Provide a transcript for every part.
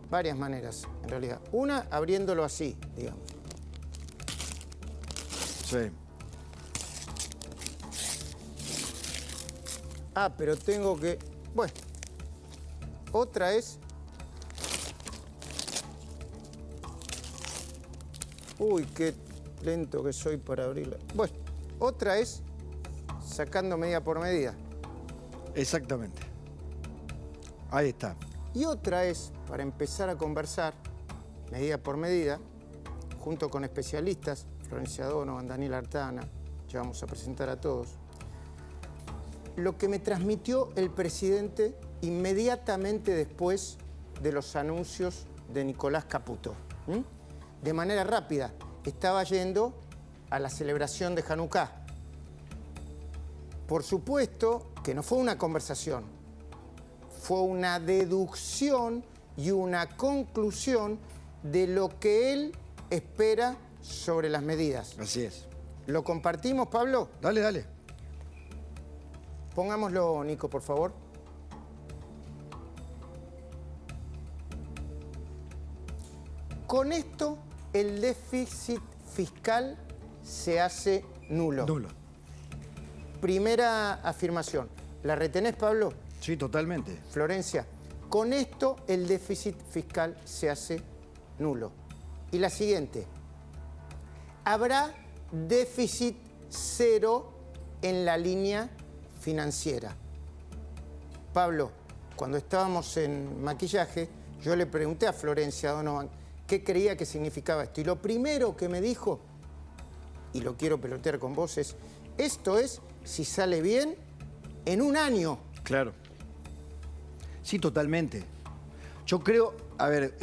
Varias maneras, en realidad. Una, abriéndolo así, digamos. Sí. Ah, pero tengo que... Bueno. Otra es... Uy, qué lento que soy para abrirla. Bueno, otra es sacando medida por medida. Exactamente. Ahí está. Y otra es, para empezar a conversar, medida por medida, junto con especialistas, Florencia Donovan, Daniel Artana, ya vamos a presentar a todos, lo que me transmitió el presidente inmediatamente después de los anuncios de Nicolás Caputo. De manera rápida, estaba yendo a la celebración de Hanukkah. Por supuesto que no fue una conversación, fue una deducción y una conclusión de lo que él espera sobre las medidas. Así es. ¿Lo compartimos, Pablo? Dale, dale. Pongámoslo, Nico, por favor. Con esto, el déficit fiscal se hace nulo. Nulo. Primera afirmación. ¿La retenés, Pablo? Sí, totalmente. Florencia, con esto el déficit fiscal se hace nulo. Y la siguiente. Habrá déficit cero en la línea financiera. Pablo, cuando estábamos en maquillaje, yo le pregunté a Florencia Donovan qué creía que significaba esto. Y lo primero que me dijo, y lo quiero pelotear con vos, es: esto es, si sale bien, en un año. Claro. Sí, totalmente. Yo creo, a ver,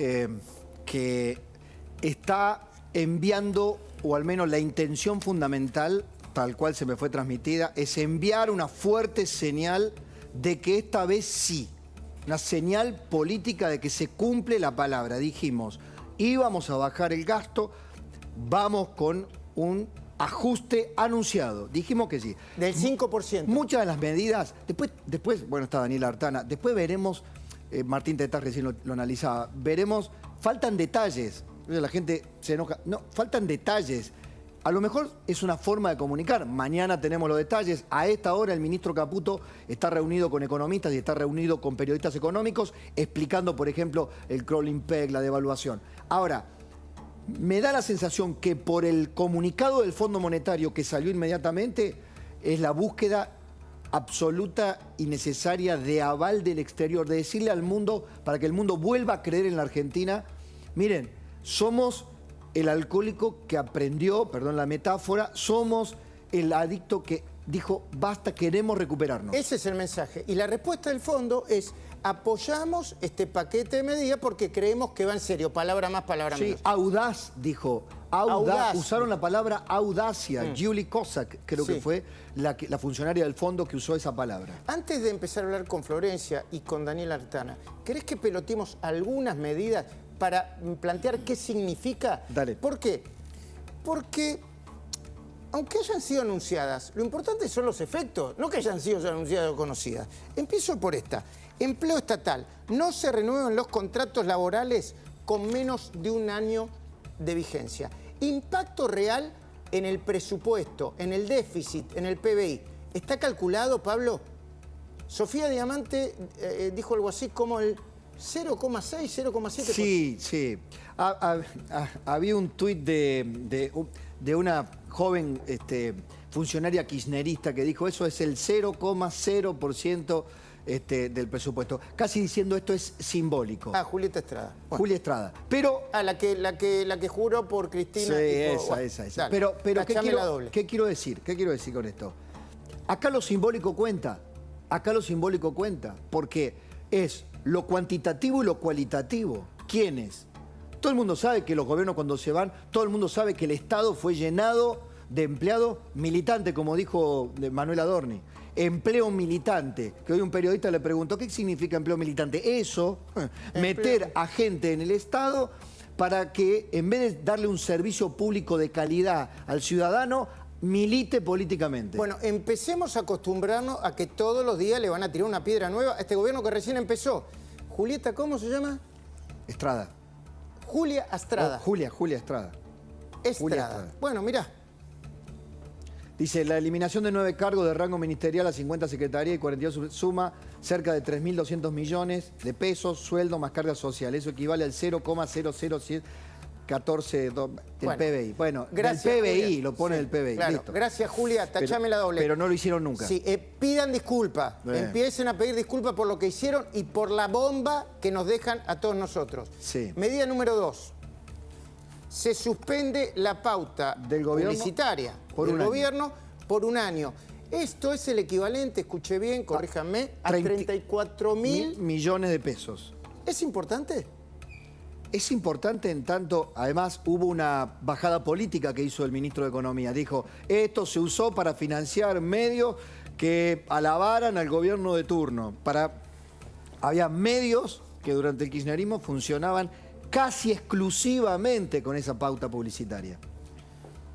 que está enviando, o al menos la intención fundamental, tal cual se me fue transmitida, es enviar una fuerte señal de que esta vez sí, una señal política de que se cumple la palabra. Dijimos, íbamos a bajar el gasto, vamos con un ajuste anunciado. Dijimos que sí. Del 5%. Muchas de las medidas, después bueno, está Daniel Artana, después veremos, Martín Tetaz recién lo analizaba, veremos, faltan detalles. La gente se enoja. No, faltan detalles. A lo mejor es una forma de comunicar. Mañana tenemos los detalles. A esta hora el ministro Caputo está reunido con economistas y está reunido con periodistas económicos explicando, por ejemplo, el crawling peg, la devaluación. Ahora, me da la sensación que por el comunicado del Fondo Monetario que salió inmediatamente es la búsqueda absoluta y necesaria de aval del exterior, de decirle al mundo, para que el mundo vuelva a creer en la Argentina, miren, somos el alcohólico que aprendió, perdón la metáfora, somos el adicto que dijo, basta, queremos recuperarnos. Ese es el mensaje. Y la respuesta del fondo es: apoyamos este paquete de medidas porque creemos que va en serio. Palabra más, palabra menos. Sí, audaz, dijo. Audaz. Usaron la palabra audacia. Julie Cossack, creo que fue la funcionaria del fondo que usó esa palabra. Antes de empezar a hablar con Florencia y con Daniel Artana, ¿querés que peloteemos algunas medidas para plantear qué significa? Dale. ¿Por qué? Porque, aunque hayan sido anunciadas, lo importante son los efectos, no que hayan sido anunciadas o conocidas. Empiezo por esta. Empleo estatal. No se renuevan los contratos laborales con menos de un año de vigencia. Impacto real en el presupuesto, en el déficit, en el PBI. ¿Está calculado, Pablo? Sofía Diamante dijo algo así como el 0,6, 0,7%. Sí, sí. Había un tuit de una joven funcionaria kirchnerista que dijo eso es el 0,0% del presupuesto. Casi diciendo esto es simbólico. Ah, Julieta Estrada. Bueno. Julia Estrada. Pero... Ah, la que juró por Cristina. Sí, tipo, esa. Dale, pero ¿qué quiero decir? ¿Qué quiero decir con esto? Acá lo simbólico cuenta. Acá lo simbólico cuenta. Porque es lo cuantitativo y lo cualitativo. ¿Quiénes? Todo el mundo sabe que los gobiernos cuando se van, todo el mundo sabe que el Estado fue llenado de empleados militantes, como dijo Manuel Adorni. Empleo militante. Que hoy un periodista le preguntó, ¿qué significa empleo militante? Eso, meter a gente en el Estado para que, en vez de darle un servicio público de calidad al ciudadano, milite políticamente. Bueno, empecemos a acostumbrarnos a que todos los días le van a tirar una piedra nueva a este gobierno que recién empezó. Julieta, ¿cómo se llama? Estrada. Julia Estrada. Julia Estrada. Estrada. Bueno, mirá. Dice, la eliminación de 9 cargos de rango ministerial a 50 secretarías y 42 suma cerca de 3.200 millones de pesos, sueldo más carga social. Eso equivale al 0,00714 del PBI. Bueno, gracias, del PBI, Julia. lo pone del PBI. Claro, Listo. gracias, Julia. Tachame la doble. Pero no lo hicieron nunca. Sí, pidan disculpas. Empiecen a pedir disculpas por lo que hicieron y por la bomba que nos dejan a todos nosotros. Sí. Medida número 2. Se suspende la pauta del gobierno publicitaria del gobierno por un año. Esto es el equivalente, escuché bien, corríjanme, a 34.000 millones de pesos. ¿Es importante? Es importante en tanto, además, hubo una bajada política que hizo el ministro de Economía. Dijo, esto se usó para financiar medios que alabaran al gobierno de turno. Había medios que durante el kirchnerismo funcionaban casi exclusivamente con esa pauta publicitaria.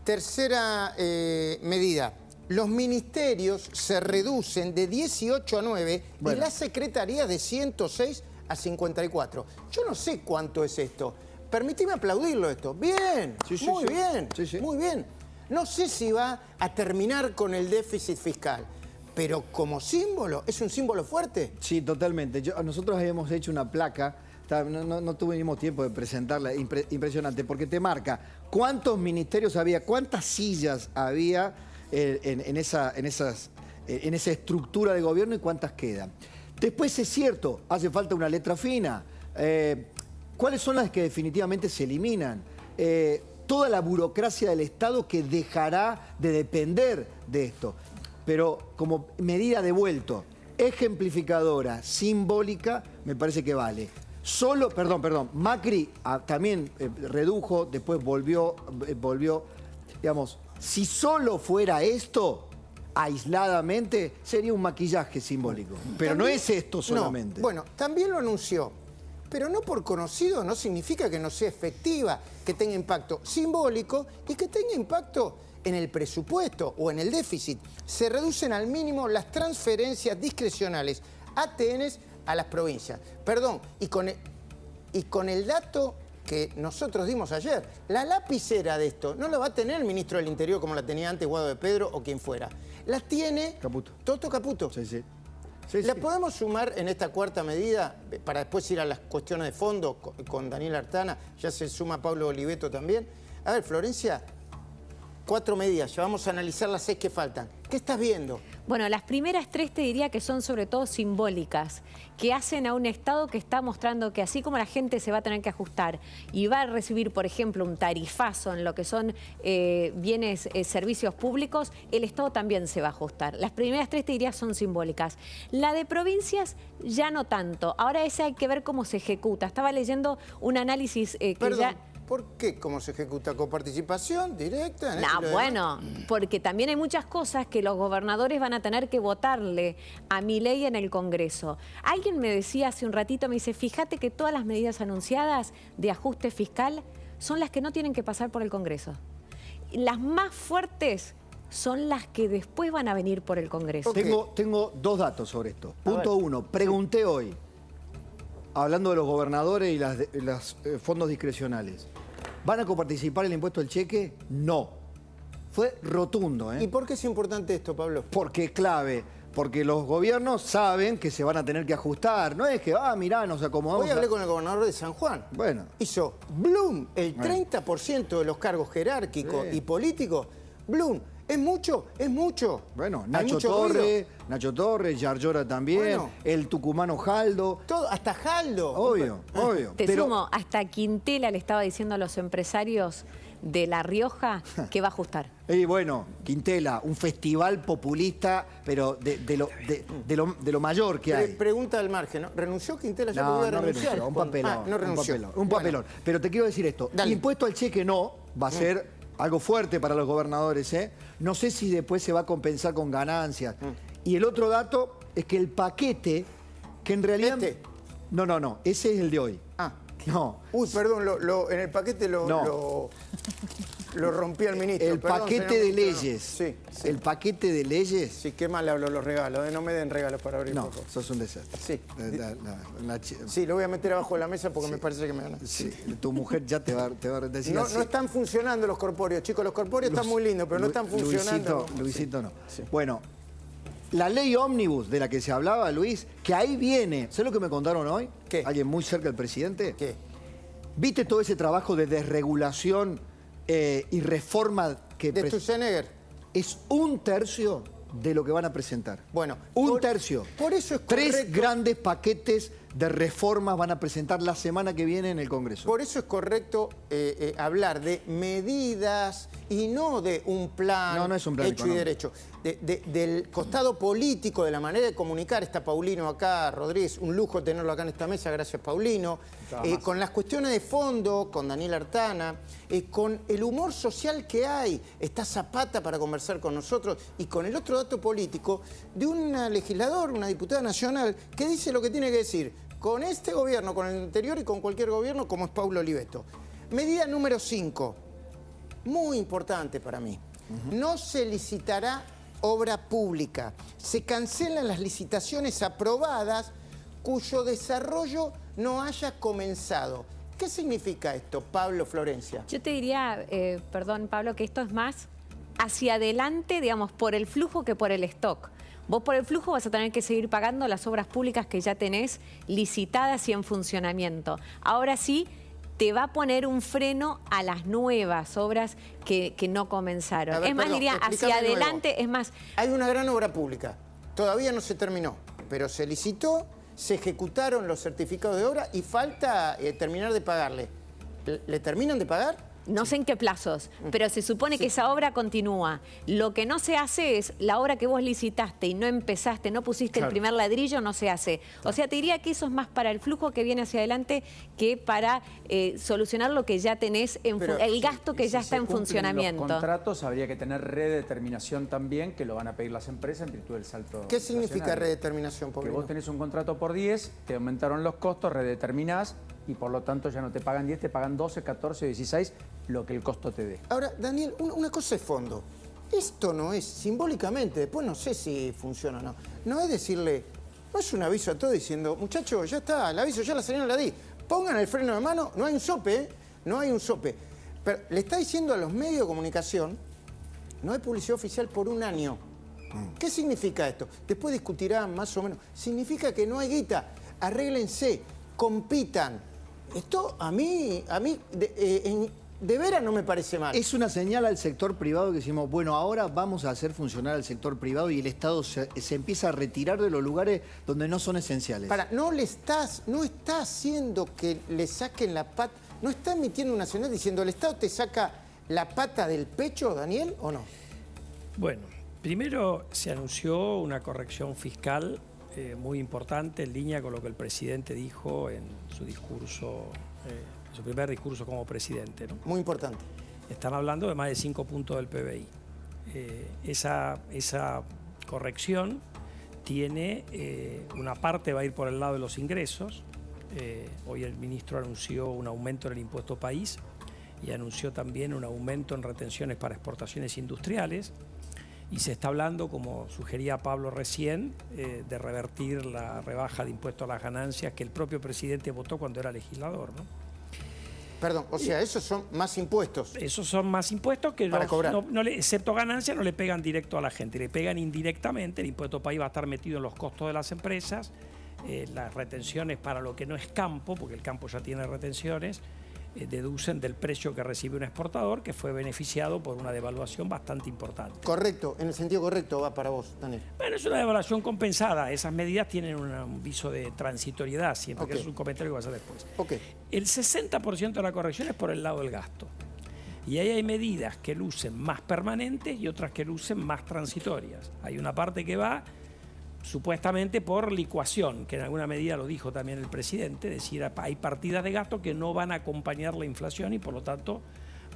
Tercera medida. Los ministerios se reducen de 18 a 9 y las secretarías de 106 a 54. Yo no sé cuánto es esto. Permíteme aplaudirlo esto. Bien, muy bien, muy bien. No sé si va a terminar con el déficit fiscal, pero como símbolo, ¿es un símbolo fuerte? Sí, totalmente. Nosotros habíamos hecho una placa, no tuvimos tiempo de presentarla, impresionante, porque te marca cuántos ministerios había, cuántas sillas había en esa estructura de gobierno y cuántas quedan. Después es cierto, hace falta una letra fina. ¿Cuáles son las que definitivamente se eliminan? Toda la burocracia del Estado que dejará de depender de esto. Pero como medida de vuelto, ejemplificadora, simbólica, me parece que vale. Macri también redujo, después volvió, digamos, si solo fuera esto, aisladamente, sería un maquillaje simbólico. Pero no es esto solamente. No. Bueno, también lo anunció, pero no por conocido no significa que no sea efectiva, que tenga impacto simbólico y que tenga impacto en el presupuesto o en el déficit. Se reducen al mínimo las transferencias discrecionales ATNs a las provincias. Perdón, y con el dato que nosotros dimos ayer, la lapicera de esto no la va a tener el ministro del Interior como la tenía antes Guado de Pedro o quien fuera. La tiene Caputo. Toto Caputo. Sí. ¿La podemos sumar en esta cuarta medida para después ir a las cuestiones de fondo con Daniel Artana? Ya se suma Pablo Oliveto también. A ver, Florencia, 4 medidas, ya vamos a analizar las 6 que faltan. ¿Qué estás viendo? Bueno, las primeras 3 te diría que son sobre todo simbólicas, que hacen a un Estado que está mostrando que así como la gente se va a tener que ajustar y va a recibir, por ejemplo, un tarifazo en lo que son bienes, servicios públicos, el Estado también se va a ajustar. Las primeras 3 te diría son simbólicas. La de provincias ya no tanto. Ahora esa hay que ver cómo se ejecuta. Estaba leyendo un análisis que Perdón. ¿Por qué? ¿Cómo se ejecuta? ¿Con participación directa? No, bueno, porque también hay muchas cosas que los gobernadores van a tener que votarle a Milei en el Congreso. Alguien me decía hace un ratito, me dice, fíjate que todas las medidas anunciadas de ajuste fiscal son las que no tienen que pasar por el Congreso. Las más fuertes son las que después van a venir por el Congreso. Okay. Tengo 2 datos sobre esto. Punto 1, pregunté hoy, hablando de los gobernadores y los fondos discrecionales. ¿Van a coparticipar el impuesto del cheque? No. Fue rotundo, ¿eh? ¿Y por qué es importante esto, Pablo? Porque es clave. Porque los gobiernos saben que se van a tener que ajustar. No es que, mirá, nos acomodamos. Hoy hablé con el gobernador de San Juan. Bueno. Hizo Blum, el 30% de los cargos jerárquicos y políticos. Blum, ¿es mucho? Es mucho. Bueno, Nacho Torre, Yarlora también, bueno, el tucumano Jaldo. Todo, hasta Jaldo. Obvio. Te sumo, hasta Quintela le estaba diciendo a los empresarios de La Rioja que va a ajustar. Y bueno, Quintela, un festival populista, pero de lo mayor que hay. Pregunta al margen, ¿no? ¿Renunció Quintela? Ya podía renunciar. Renunció, un papelón. No renunció. Un papelón. Bueno. Pero te quiero decir esto, el impuesto al cheque no, va a ser algo fuerte para los gobernadores, ¿eh? No sé si después se va a compensar con ganancias. Y el otro dato es que el paquete, que en realidad... No, ese es el de hoy. Ah. No. Uy, perdón, en el paquete no. lo rompí al ministro. El Perdón, paquete señor de ministro, leyes. Sí, sí. El paquete de leyes. Sí, qué mal hablo los regalos, no me den regalos para abrir No, poco. sos un desastre. Sí. La Sí, lo voy a meter abajo de la mesa porque Sí. me parece que me gana. sí, tu mujer ya te va a decir No, así. no están funcionando los corpóreos, chicos. Los corpóreos están muy lindos, pero no están funcionando. Luisito no. Sí. Bueno, la ley ómnibus de la que se hablaba, Luis, que ahí viene. ¿Sabes lo que me contaron hoy? ¿Qué? Alguien muy cerca del presidente. ¿Qué? ¿Viste todo ese trabajo de desregulación y reforma que De Sturzenegger. es 1/3 de lo que van a presentar? Bueno, 1/3. por eso es 3 correcto. grandes paquetes de reformas van a presentar la semana que viene en el Congreso. Por eso es correcto hablar de medidas y no de un plan, No, no es un plan hecho y económico. derecho. Del costado político, de la manera de comunicar. Está Paulino acá, Rodríguez, un lujo tenerlo acá en esta mesa, gracias Paulino. Con las cuestiones de fondo, con Daniel Artana, con el humor social que hay. Está Zapata para conversar con nosotros y con el otro dato político de una legisladora, una diputada nacional, que dice lo que tiene que decir con este gobierno, con el anterior y con cualquier gobierno, como es Paulo Oliveto. Medida número 5, muy importante para mí. No se licitará obra pública. Se cancelan las licitaciones aprobadas cuyo desarrollo no haya comenzado. ¿Qué significa esto, Pablo, Florencia? Yo te diría, perdón Pablo, que esto es más hacia adelante, digamos, por el flujo que por el stock. Vos por el flujo vas a tener que seguir pagando las obras públicas que ya tenés licitadas y en funcionamiento. Ahora sí, te va a poner un freno a las nuevas obras que no comenzaron. A ver, Es más, perdón, diría, explícame hacia de nuevo. adelante, es más, Hay una gran obra pública. Todavía no se terminó, pero se licitó, se ejecutaron los certificados de obra y falta terminar de pagarle. ¿Le terminan de pagar? no sé en qué plazos, pero se supone que esa obra continúa. Lo que no se hace es la obra que vos licitaste y no empezaste, no pusiste el primer ladrillo, no se hace. O sea, te diría que eso es más para el flujo que viene hacia adelante que para solucionar lo que ya tenés, el gasto que ya está en funcionamiento. Los contratos habría que tener redeterminación también, que lo van a pedir las empresas en virtud del salto. ¿Qué significa inflacionario. redeterminación, Que Paulino? vos tenés un contrato por 10, te aumentaron los costos, redeterminás y por lo tanto ya no te pagan 10, te pagan 12, 14 o 16, lo que el costo te dé. Ahora, Daniel, una cosa es fondo. Esto no es, simbólicamente, después no sé si funciona o no, no es decirle, no es un aviso a todos diciendo, muchachos, ya está, el aviso ya la señal la di, pongan el freno de mano, no hay un sope, ¿eh? No hay un sope. Pero le está diciendo a los medios de comunicación, no hay publicidad oficial por un año. ¿Qué significa esto? Después discutirán más o menos. Significa que no hay guita, arréglense, compitan. Esto a mí de veras no me parece mal. Es una señal al sector privado que decimos, bueno, ahora vamos a hacer funcionar al sector privado y el Estado se empieza a retirar de los lugares donde no son esenciales. No está haciendo que le saquen la pata, no está emitiendo una señal diciendo, ¿el Estado te saca la pata del pecho, Daniel, o no? Bueno, primero se anunció una corrección fiscal muy importante en línea con lo que el presidente dijo en su discurso, su primer discurso como presidente, ¿no? Muy importante. Están hablando de más de 5 puntos del PBI. Esa corrección tiene una parte va a ir por el lado de los ingresos. Hoy el ministro anunció un aumento en el impuesto país y anunció también un aumento en retenciones para exportaciones industriales. Y se está hablando, como sugería Pablo recién, de revertir la rebaja de impuestos a las ganancias que el propio presidente votó cuando era legislador, ¿no? Perdón, o sea, esos son más impuestos. Esos son más impuestos que, Para cobrar. excepto ganancias, no le pegan directo a la gente, le pegan indirectamente. El impuesto país va a estar metido en los costos de las empresas, las retenciones para lo que no es campo, porque el campo ya tiene retenciones, deducen del precio que recibe un exportador que fue beneficiado por una devaluación bastante importante. Correcto, en el sentido correcto va para vos, Daniel. Bueno, es una devaluación compensada. Esas medidas tienen un viso de transitoriedad siempre, Ok. que es un comentario que va a hacer después. Ok. El 60% de la corrección es por el lado del gasto. Y ahí hay medidas que lucen más permanentes y otras que lucen más transitorias. Hay una parte que va supuestamente por licuación, que en alguna medida lo dijo también el presidente, es decir, hay partidas de gasto que no van a acompañar la inflación y por lo tanto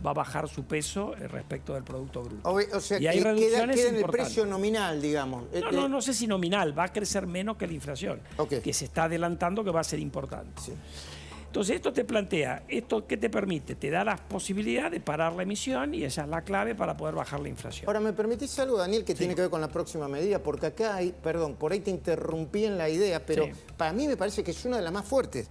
va a bajar su peso respecto del Producto Bruto. O sea, y hay que reducciones queda en el importantes. precio nominal, digamos. No sé si nominal, va a crecer menos que la inflación, Ok. que se está adelantando que va a ser importante. Sí. Entonces esto te plantea, ¿esto qué te permite? Te da la posibilidad de parar la emisión y esa es la clave para poder bajar la inflación. Ahora, ¿me permitís algo, Daniel, que tiene que ver con la próxima medida? Porque acá hay, perdón, por ahí te interrumpí en la idea, pero para mí me parece que es una de las más fuertes.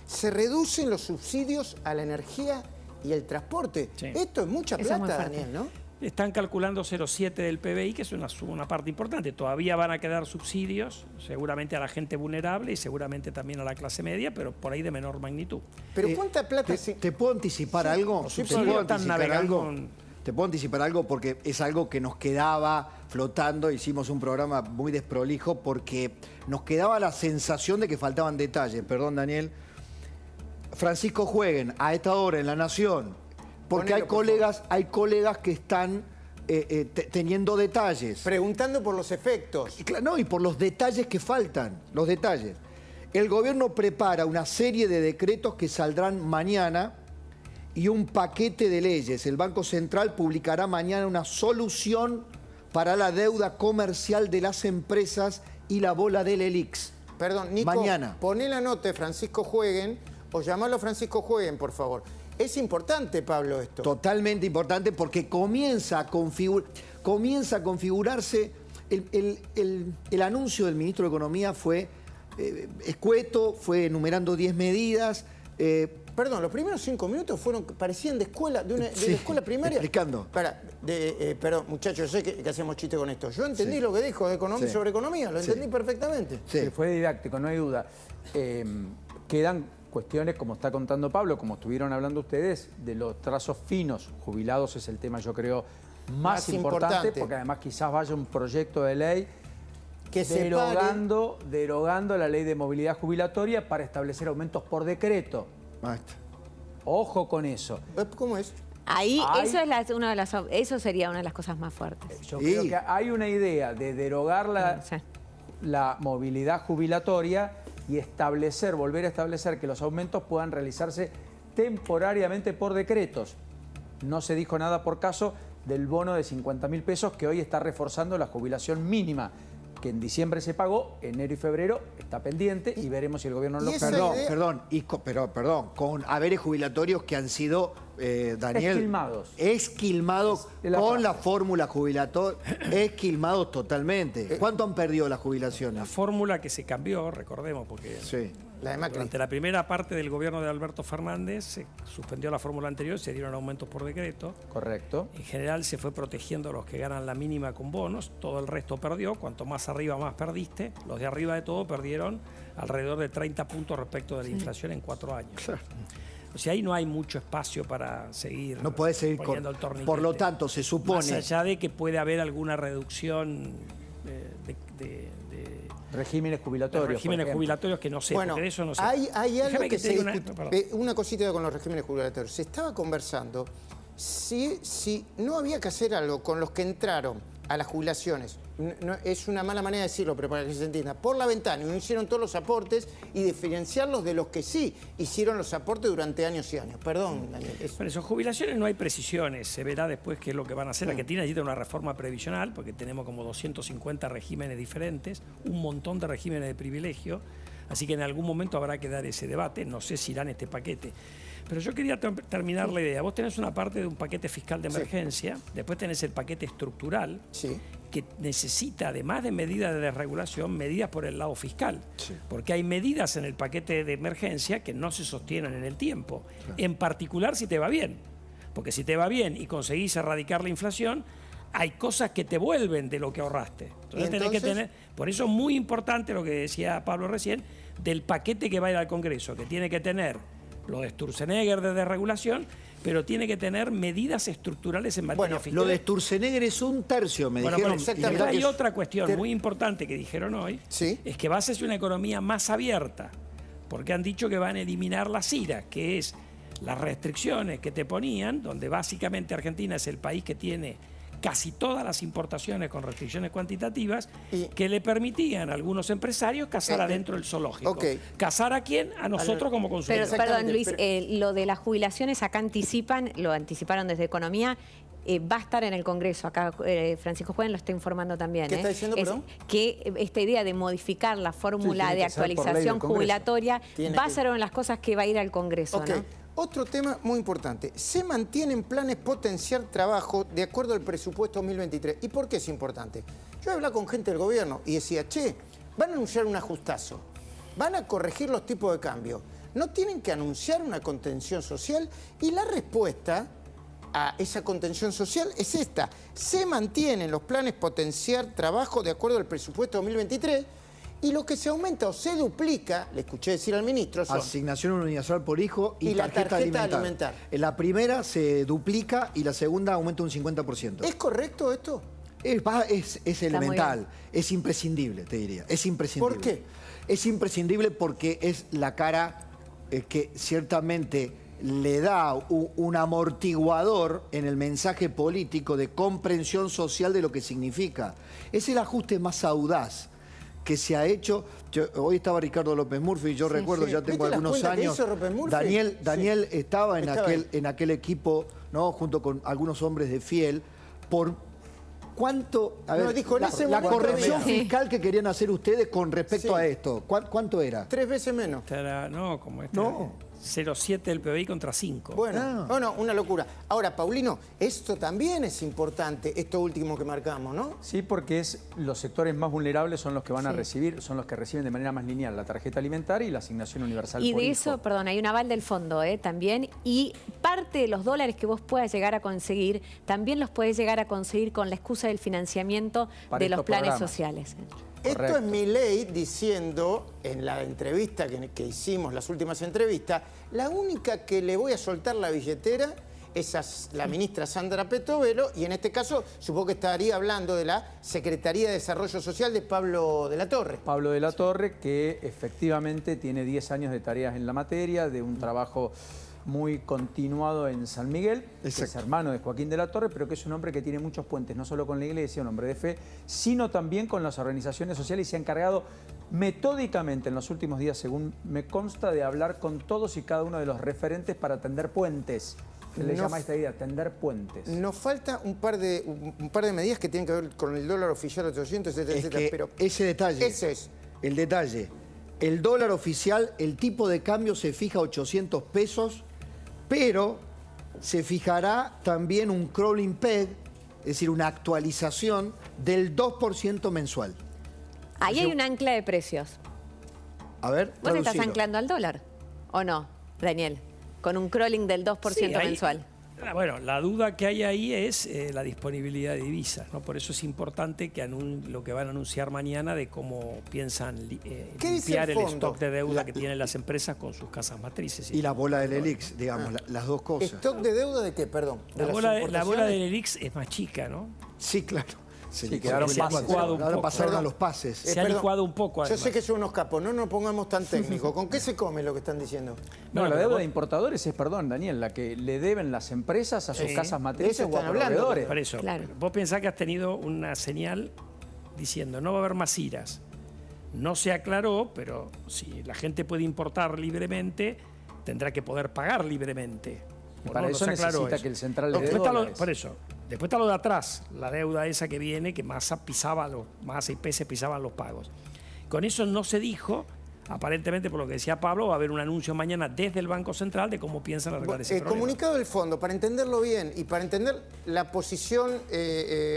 Se reducen los subsidios a la energía y el transporte. Esto es mucha Eso es muy plata, fuerte. Daniel, ¿no? Están calculando 0,7 del PBI, que es una parte importante. Todavía van a quedar subsidios, seguramente a la gente vulnerable y seguramente también a la clase media, pero por ahí de menor magnitud. Pero ¿cuánta plata? ¿Te puedo anticipar algo? Sí, ¿Te pero puedo están anticipar navegando algo? en- Te puedo anticipar algo porque es algo que nos quedaba flotando. Hicimos un programa muy desprolijo porque nos quedaba la sensación de que faltaban detalles. Perdón, Daniel. Francisco Jueguen, a esta hora en La Nación, porque Ponelo, hay colegas que están teniendo detalles. Preguntando por los efectos. No, y por los detalles que faltan, los detalles. El gobierno prepara una serie de decretos que saldrán mañana y un paquete de leyes. El Banco Central publicará mañana una solución para la deuda comercial de las empresas y la bola del ELIX. Perdón, Nico, Mañana. poné la nota de Francisco Jueguen o llamalo a Francisco Jueguen, por favor. Es importante, Pablo, esto. Totalmente importante porque comienza a configurarse. El anuncio del ministro de Economía fue escueto, fue enumerando 10 medidas. Perdón, los primeros 5 minutos parecían de escuela, de la escuela primaria. Explicando. Perdón, muchachos, yo sé que hacemos chiste con esto. Yo entendí lo que dijo sobre economía, lo entendí perfectamente. Sí. Fue didáctico, no hay duda. Quedan cuestiones, como está contando Pablo, como estuvieron hablando ustedes, de los trazos finos. Jubilados es el tema, yo creo, más importante, porque además quizás vaya un proyecto de ley que derogando la ley de movilidad jubilatoria para establecer aumentos por decreto. Ojo con eso. ¿Cómo es? Ahí, eso sería una de las cosas más fuertes. Yo creo que hay una idea de derogar la movilidad jubilatoria y volver a establecer que los aumentos puedan realizarse temporariamente por decretos. No se dijo nada por caso del bono de 50.000 pesos que hoy está reforzando la jubilación mínima, que en diciembre se pagó, enero y febrero está pendiente y veremos si el gobierno lo Perdón, con haberes jubilatorios que han sido, Daniel, esquilmados con la fórmula jubilatoria, esquilmados totalmente. ¿Cuánto han perdido las jubilaciones? La fórmula que se cambió, recordemos, porque durante la primera parte del gobierno de Alberto Fernández se suspendió la fórmula anterior, se dieron aumentos por decreto. Correcto. En general se fue protegiendo a los que ganan la mínima con bonos, todo el resto perdió, cuanto más arriba más perdiste. Los de arriba de todo perdieron alrededor de 30 puntos respecto de la inflación en 4 años. Claro. O sea, ahí no hay mucho espacio para seguir. No puede seguir poniendo el torniquete. Por lo tanto, se supone. Más allá de que puede haber alguna reducción de regímenes jubilatorios. Regímenes jubilatorios que no sé, bueno, porque de eso no sé. Hay algo que se discute. una cosita con los regímenes jubilatorios. Se estaba conversando si no había que hacer algo con los que entraron a las jubilaciones. No, es una mala manera de decirlo, pero para que se entienda. Por la ventana, y no hicieron todos los aportes y diferenciarlos de los que sí hicieron los aportes durante años y años. Perdón, Daniel. Bueno, eso, jubilaciones no hay precisiones. Se verá después qué es lo que van a hacer. Argentina necesita una reforma previsional porque tenemos como 250 regímenes diferentes, un montón de regímenes de privilegio. Así que en algún momento habrá que dar ese debate. No sé si irán este paquete. Pero yo quería terminar la idea. Vos tenés una parte de un paquete fiscal de emergencia, después tenés el paquete estructural, que necesita, además de medidas de desregulación, medidas por el lado fiscal. Porque hay medidas en el paquete de emergencia que no se sostienen en el tiempo. En particular si te va bien. Porque si te va bien y conseguís erradicar la inflación, hay cosas que te vuelven de lo que ahorraste. Entonces tenés que tener. Por eso es muy importante lo que decía Pablo recién, del paquete que va a ir al Congreso, que tiene que tener lo de Sturzenegger de desregulación, pero tiene que tener medidas estructurales en materia fiscal. Lo de Sturzenegger es un tercio, me dijeron. Pero hay otra cuestión muy importante que dijeron hoy, es que va a ser una economía más abierta, porque han dicho que van a eliminar las IRA, que es las restricciones que te ponían, donde básicamente Argentina es el país que tiene casi todas las importaciones con restricciones cuantitativas que le permitían a algunos empresarios cazar adentro del zoológico. ¿Cazar a quién? A nosotros como consumidores. Pero, perdón, Luis, lo de las jubilaciones acá lo anticiparon desde Economía, va a estar en el Congreso. Acá Francisco Juan lo está informando también. ¿Qué está diciendo, perdón? Que esta idea de modificar la fórmula tiene de que ser por ley del actualización Congreso. jubilatoria Tiene va a que- ser una de las cosas que va a ir al Congreso, Ok. ¿no? Otro tema muy importante. Se mantienen planes potenciar trabajo de acuerdo al presupuesto 2023. ¿Y por qué es importante? Yo he hablado con gente del gobierno y decía, che, van a anunciar un ajustazo, van a corregir los tipos de cambio, no tienen que anunciar una contención social, y la respuesta a esa contención social es esta: se mantienen los planes potenciar trabajo de acuerdo al presupuesto 2023 y lo que se aumenta o se duplica, le escuché decir al ministro, son Asignación universal por hijo y, Y la tarjeta tarjeta alimentar. alimentar. En la primera se duplica y la segunda aumenta un 50%. ¿Es correcto esto? Es elemental, es imprescindible, te diría. Es imprescindible. ¿Por qué? Es imprescindible porque es la cara que ciertamente le da un amortiguador en el mensaje político de comprensión social de lo que significa. Es el ajuste más audaz que se ha hecho. Hoy estaba Ricardo López Murphy, yo recuerdo, sí. ya tengo ¿Viste las algunos cuentas que años. hizo López Murphy? Daniel Sí. estaba Estaba ahí. en aquel equipo, ¿no? Junto con algunos hombres de Fiel, por cuánto, a No, ver, dijo, en ese la momento corrección había. fiscal que querían hacer ustedes con respecto Sí. a esto, ¿cuánto era? 3 veces menos. No, como este. No. 0,7 del PBI contra 5. Bueno, no, una locura. Ahora, Paulino, esto también es importante, esto último que marcamos, ¿no? Sí, porque los sectores más vulnerables son los que van a recibir, son los que reciben de manera más lineal la tarjeta alimentaria y la asignación universal Y por de hijo. eso, perdón, hay un aval del fondo también, y parte de los dólares que vos puedas llegar a conseguir, también los puedes llegar a conseguir con la excusa del financiamiento Para de los estos planes programas. sociales. Esto es Correcto. Milei diciendo, en la entrevista que hicimos, las últimas entrevistas, la única que le voy a soltar la billetera es la ministra Sandra Petovelo, y en este caso supongo que estaría hablando de la Secretaría de Desarrollo Social de Pablo de la Torre. Pablo de la Torre, que efectivamente tiene 10 años de tareas en la materia, de un trabajo muy continuado en San Miguel, que es Exacto. hermano de Joaquín de la Torre, pero que es un hombre que tiene muchos puentes, no solo con la iglesia, un hombre de fe, sino también con las organizaciones sociales, y se ha encargado metódicamente en los últimos días, según me consta, de hablar con todos y cada uno de los referentes para tender puentes. Se le No- llama esta idea, tender puentes. Nos falta un par de medidas que tienen que ver con el dólar oficial 800, etcétera, Es etcétera, que pero ese detalle, ese es. el detalle, el dólar oficial, el tipo de cambio se fija a 800 pesos, pero se fijará también un crawling peg, es decir, una actualización del 2% mensual. Ahí hay un ancla de precios. A ver, ¿Vos te estás traducilo. anclando al dólar? ¿O no, Daniel? Con un crawling del 2% Sí, ahí- mensual. Bueno, la duda que hay ahí es la disponibilidad de divisas, ¿no? Por eso es importante que lo que van a anunciar mañana de cómo piensan ¿Qué dice limpiar el el fondo? stock de deuda que tienen las empresas con sus casas matrices. Y la bola del ELIX, digamos, las dos cosas. ¿¿Stock de deuda de qué, perdón? ¿De La las bola del importaciones? ELIX es más chica, ¿no? Sí, claro. Se Sí, le quedaron se le pases. licuado un Ahora poco. Pasaron Perdón. a los pases. Se ha licuado un poco, Yo además. sé que son unos capos, no nos pongamos tan técnicos. ¿Con qué se come lo que están diciendo? No, la pero deuda vos- de importadores es, perdón, Daniel, la que le deben las empresas a sus Sí, casas de matrices eso o a están hablando, proveedores. Por eso, Claro. vos pensás que has tenido una señal diciendo no va a haber más iras. No se aclaró, pero si la gente puede importar libremente, tendrá que poder pagar libremente. Y ¿O para no? eso No se aclaró necesita eso. que el central le dé Después está dólares. por eso. Después está lo de atrás, la deuda esa que viene, que Massa pisaba Massa y Pese pisaban los pagos. Con eso no se dijo, aparentemente por lo que decía Pablo, va a haber un anuncio mañana desde el Banco Central de cómo piensan arreglar ese problema. Comunicado del fondo, para entenderlo bien y para entender la posición,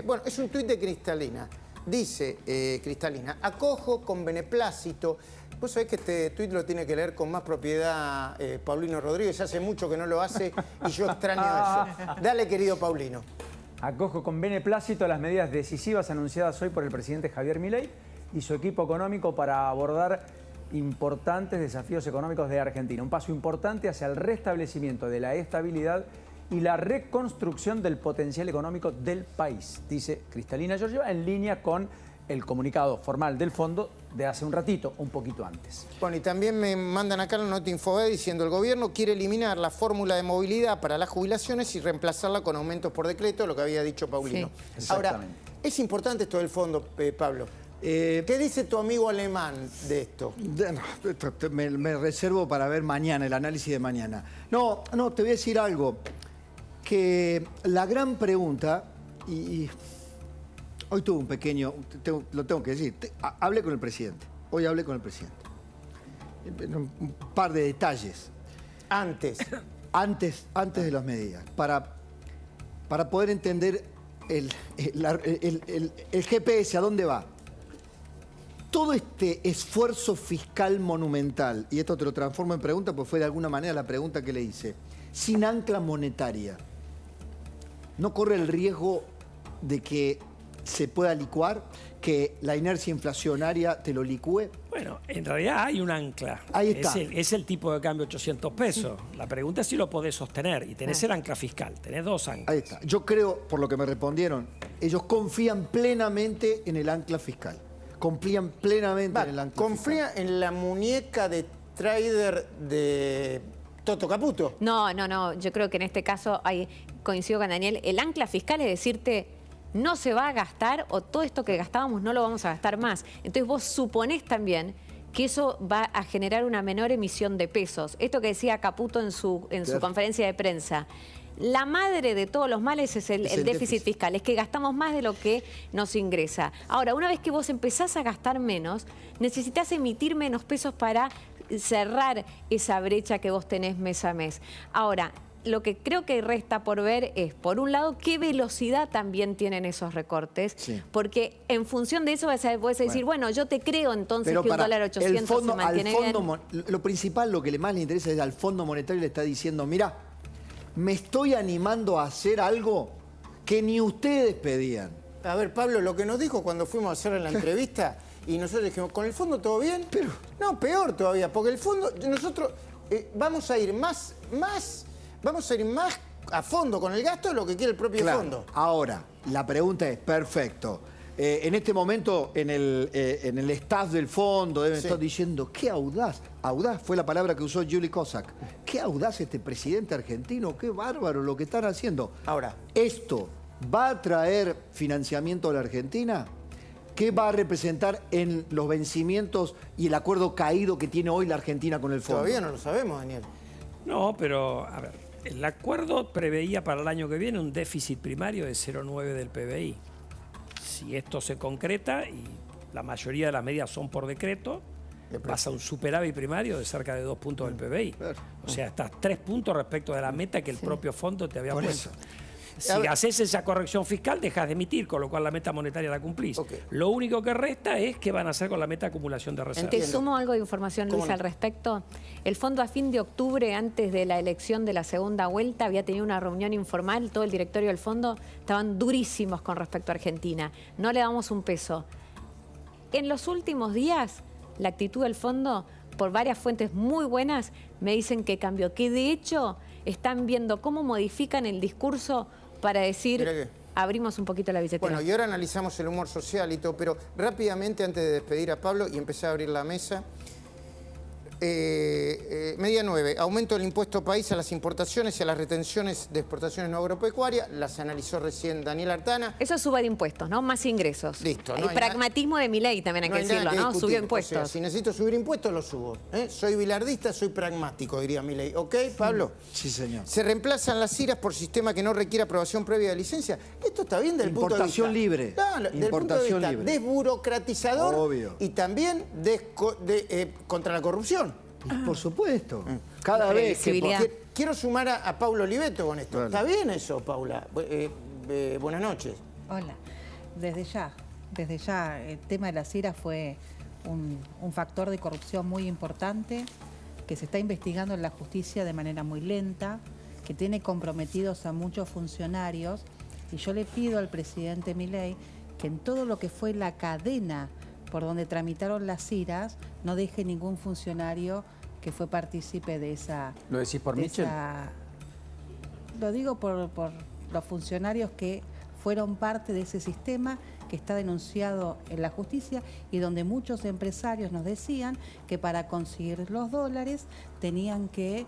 bueno, es un tuit de Cristalina. Dice Cristalina, acojo con beneplácito. Vos sabés que este tuit lo tiene que leer con más propiedad Paulino Rodríguez, hace mucho que no lo hace y yo extraño eso. Dale, querido Paulino. Acojo con beneplácito las medidas decisivas anunciadas hoy por el presidente Javier Milei y su equipo económico para abordar importantes desafíos económicos de Argentina. Un paso importante hacia el restablecimiento de la estabilidad y la reconstrucción del potencial económico del país, dice Cristalina Georgieva, en línea con el comunicado formal del fondo de hace un ratito, un poquito antes. Bueno, y también me mandan acá la nota Infobae diciendo el gobierno quiere eliminar la fórmula de movilidad para las jubilaciones y reemplazarla con aumentos por decreto, lo que había dicho Paulino. Sí, Ahora, exactamente. es importante esto del fondo, Pablo. ¿Qué dice tu amigo alemán de esto? Me reservo para ver mañana, el análisis de mañana. No, te voy a decir algo. que la gran pregunta, y hoy tuve un pequeño, lo tengo que decir, hablé con el presidente, hoy hablé con el presidente. Un par de detalles. Antes. Antes de las medidas, para poder entender el GPS, ¿a dónde va? Todo este esfuerzo fiscal monumental, y esto te lo transformo en pregunta, pues fue de alguna manera la pregunta que le hice, sin ancla monetaria, ¿no corre el riesgo de que se pueda licuar, que la inercia inflacionaria te lo licúe? Bueno, en realidad hay un ancla. Ahí está. Es el tipo de cambio 800 pesos. La pregunta es si lo podés sostener. Y tenés el ancla fiscal, tenés dos anclas. Ahí está. Yo creo, por lo que me respondieron, ellos confían plenamente en el ancla fiscal. Confían plenamente en el ancla ¿Confía fiscal. en la muñeca de trader de Toto Caputo? No. Yo creo que en este caso coincido con Daniel. El ancla fiscal es decirte, no se va a gastar o todo esto que gastábamos no lo vamos a gastar más. Entonces vos suponés también que eso va a generar una menor emisión de pesos. Esto que decía Caputo en su conferencia de prensa. La madre de todos los males es el déficit fiscal, es que gastamos más de lo que nos ingresa. Ahora, una vez que vos empezás a gastar menos, necesitas emitir menos pesos para cerrar esa brecha que vos tenés mes a mes. Ahora, lo que creo que resta por ver es, por un lado, qué velocidad también tienen esos recortes, porque en función de eso vas a decir, bueno, yo te creo entonces que un dólar 800 se mantiene bien. Lo principal, lo que más le interesa es al Fondo Monetario le está diciendo, mira, me estoy animando a hacer algo que ni ustedes pedían. A ver, Pablo, lo que nos dijo cuando fuimos a hacer la entrevista y nosotros dijimos, ¿con el fondo todo bien? Pero... No, peor todavía, porque el fondo, nosotros vamos a ir más a fondo con el gasto de lo que quiere el propio fondo. Ahora, la pregunta es, perfecto. En este momento, en el staff del fondo deben estar diciendo, qué audaz. Audaz fue la palabra que usó Julie Kozak. Qué audaz este presidente argentino, qué bárbaro lo que están haciendo. Ahora, ¿esto va a traer financiamiento a la Argentina? ¿Qué va a representar en los vencimientos y el acuerdo caído que tiene hoy la Argentina con el fondo? Todavía no lo sabemos, Daniel. No, pero, a ver, el acuerdo preveía para el año que viene un déficit primario de 0,9 del PBI. Si esto se concreta, y la mayoría de las medidas son por decreto, vas a un superávit primario de cerca de 2 puntos del PBI. O sea, estás 3 puntos respecto de la meta que el propio fondo te había puesto. Si haces esa corrección fiscal, dejas de emitir, con lo cual la meta monetaria la cumplís. Lo único que resta es qué van a hacer con la meta de acumulación de reservas. Te sumo algo de información, Luis, al respecto. El fondo a fin de octubre, antes de la elección de la segunda vuelta, había tenido una reunión informal, todo el directorio del fondo estaban durísimos con respecto a Argentina. No le damos un peso. En los últimos días, la actitud del fondo, por varias fuentes muy buenas, me dicen que cambió, que de hecho están viendo cómo modifican el discurso para decir, abrimos un poquito la billetera. Bueno, y ahora analizamos el humor social y todo, pero rápidamente, antes de despedir a Pablo y empezar a abrir la mesa, medida 9, aumento del impuesto país a las importaciones y a las retenciones de exportaciones no agropecuarias, las analizó recién Daniel Artana. Eso es suba de impuestos, ¿no? Más ingresos. Listo. El pragmatismo de Milei también hay que decirlo, ¿no? Subió impuestos. O sea, si necesito subir impuestos, los subo. Soy bilardista, soy pragmático, diría Milei. ¿Ok, Pablo? Sí, señor. Se reemplazan las IRAs por sistema que no requiere aprobación previa de licencia. Esto está bien del punto de vista... Importación libre. No, del punto de vista desburocratizador. Obvio. Y también contra la corrupción. Por supuesto. Cada vez que... Quiero sumar a Paulo Oliveto con esto. Vale. ¿Está bien eso, Paula? Buenas noches. Hola. Desde ya, el tema de las IRAs fue un factor de corrupción muy importante que se está investigando en la justicia de manera muy lenta, que tiene comprometidos a muchos funcionarios, y yo le pido al presidente Milei que en todo lo que fue la cadena por donde tramitaron las IRAs no deje ningún funcionario que fue partícipe de esa... ¿Lo decís por Michel? Lo digo por los funcionarios que fueron parte de ese sistema que está denunciado en la justicia y donde muchos empresarios nos decían que para conseguir los dólares tenían que,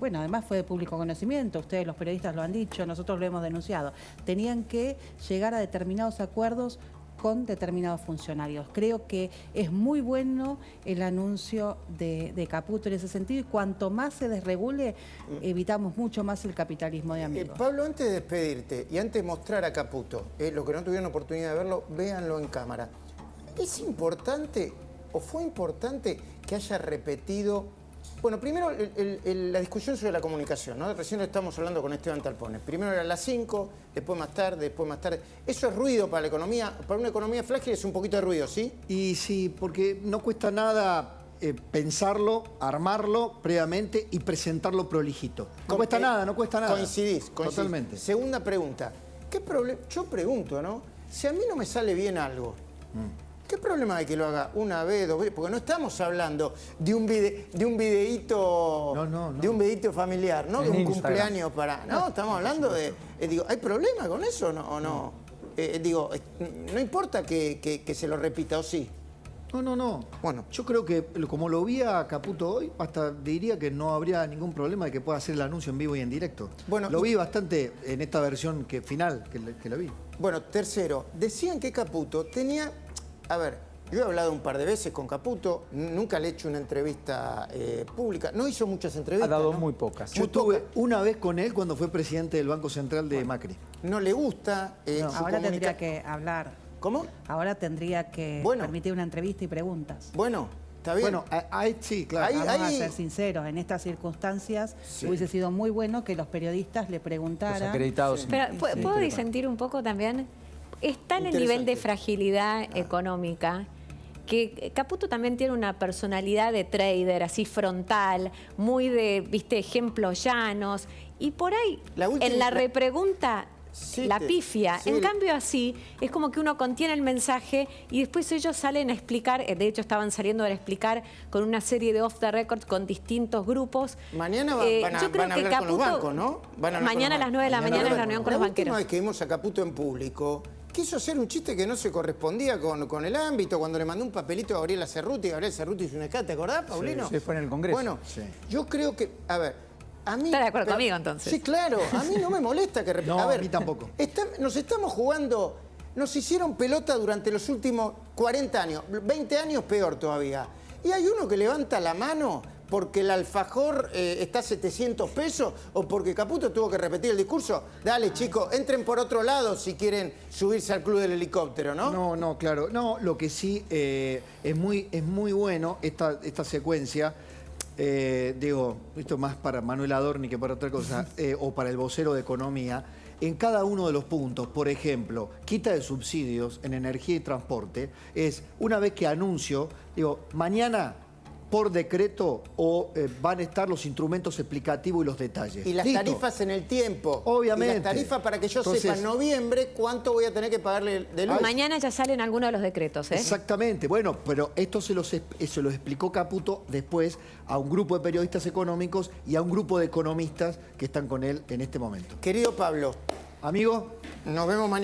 bueno, además fue de público conocimiento, ustedes los periodistas lo han dicho, nosotros lo hemos denunciado, tenían que llegar a determinados acuerdos con determinados funcionarios. Creo que es muy bueno el anuncio de Caputo en ese sentido, y cuanto más se desregule, evitamos mucho más el capitalismo de amigos. Pablo, antes de despedirte y antes de mostrar a Caputo, los que no tuvieron oportunidad de verlo, véanlo en cámara. ¿Es importante o fue importante que haya repetido? Bueno, primero la discusión sobre la comunicación, ¿no? Recién lo estamos hablando con Esteban Talpones. Primero era a las 5, después más tarde, después más tarde. Eso es ruido para la economía, para una economía frágil es un poquito de ruido, ¿sí? Y sí, porque no cuesta nada pensarlo, armarlo previamente y presentarlo prolijito. No cuesta nada, no cuesta nada. Coincidís. Totalmente. Segunda pregunta. ¿Qué problema? Yo pregunto, ¿no? Si a mí no me sale bien algo, ¿qué problema hay que lo haga una vez, dos veces? Porque no estamos hablando de un videíto, de un videíto familiar, ¿no? De un cumpleaños para. No, estamos hablando de. Digo, ¿hay problema con eso o no? Digo, no importa que se lo repita, ¿o sí? No. Bueno. Yo creo que, como lo vi a Caputo hoy, hasta diría que no habría ningún problema de que pueda hacer el anuncio en vivo y en directo. Bueno, lo vi bastante en esta versión final que lo vi. Bueno, tercero, decían que Caputo tenía... A ver, yo he hablado un par de veces con Caputo, nunca le he hecho una entrevista pública, no hizo muchas entrevistas. Ha dado ¿no? muy pocas. Yo tuve una vez con él cuando fue presidente del Banco Central de Macri. No le gusta... Ahora tendría que hablar. ¿Cómo? Ahora tendría que permitir una entrevista y preguntas. Bueno, está bien. Bueno, ahí sí, claro. Vamos a ser sinceros, en estas circunstancias hubiese sido muy bueno que los periodistas le preguntaran. Los acreditados. Pero ¿puedo disentir un poco también? Es tal el nivel de fragilidad económica que Caputo también tiene una personalidad de trader, así frontal, muy de, viste, ejemplos llanos. Y por ahí, en la repregunta... la pifia. En cambio así, es como que uno contiene el mensaje y después ellos salen a explicar, de hecho estaban saliendo a explicar con una serie de off the record con distintos grupos. Mañana van a hablar con los bancos, ¿no? Mañana a las 9 de la mañana es la reunión con los banqueros. La última vez que vimos a Caputo en público, quiso hacer un chiste que no se correspondía con el ámbito, cuando le mandó un papelito a Gabriela Cerruti, Gabriela Cerruti hizo un escate, ¿te acordás, Paulino? Sí, fue en el Congreso. Bueno, yo creo que, a ver, a mí, ¿está de acuerdo conmigo, entonces? Sí, claro. A mí no me molesta que repita. No, a ver, a mí tampoco. Nos estamos jugando... Nos hicieron pelota durante los últimos 40 años. 20 años peor todavía. Y hay uno que levanta la mano porque el alfajor está a 700 pesos o porque Caputo tuvo que repetir el discurso. Dale, chicos, entren por otro lado si quieren subirse al club del helicóptero, ¿no? No, claro. No, lo que sí es muy bueno esta secuencia. Digo, esto más para Manuel Adorni que para otra cosa, o para el vocero de Economía, en cada uno de los puntos, por ejemplo, quita de subsidios en energía y transporte, es una vez que anuncio, digo, mañana por decreto van a estar los instrumentos explicativos y los detalles. Y las tarifas en el tiempo. Obviamente. Y las tarifas para que yo sepa en noviembre cuánto voy a tener que pagarle de luz. Mañana ya salen algunos de los decretos, ¿eh? Exactamente. Bueno, pero esto se los explicó Caputo después a un grupo de periodistas económicos y a un grupo de economistas que están con él en este momento. Querido Pablo. Amigo. Nos vemos mañana.